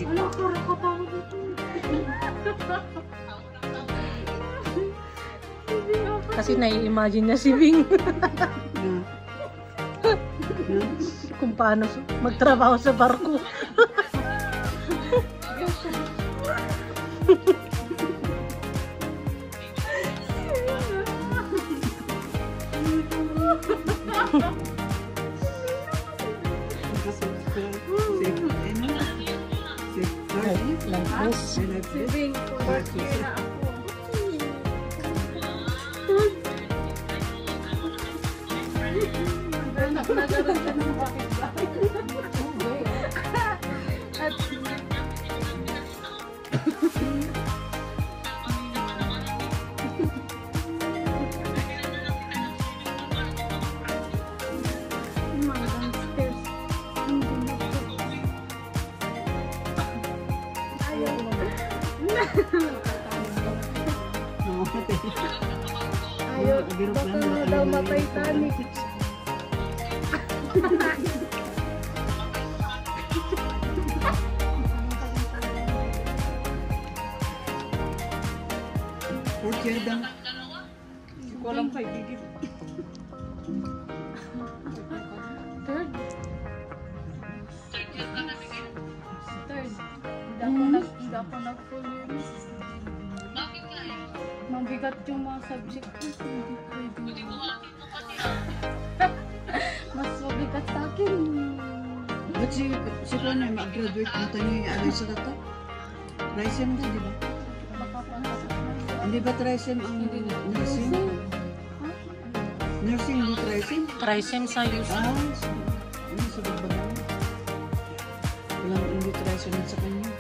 Ano ka katawag ito? Kasi nai-imagine niya si Bing. Kung paano magtrabaho sa barko. Si Bing, work here na ako. Nagaroon ka ng bakit ba? At ayaw, baka nga daw ma-Titanic. Portier daw. Walang paigigit. Third. Hindi ako nag-full years. Mabigat yung mga subject ko. Hindi pwede. Mas mabigat sa akin. Ba't si Kone mag-graduate na tayo yung alay sa kata? Trisem na, di ba? Hindi ba Trisem ang nursing? Nursing mo Trisem? Trisem sa US. Ano sa bagbagan? Walang hindi Trisem sa kanya.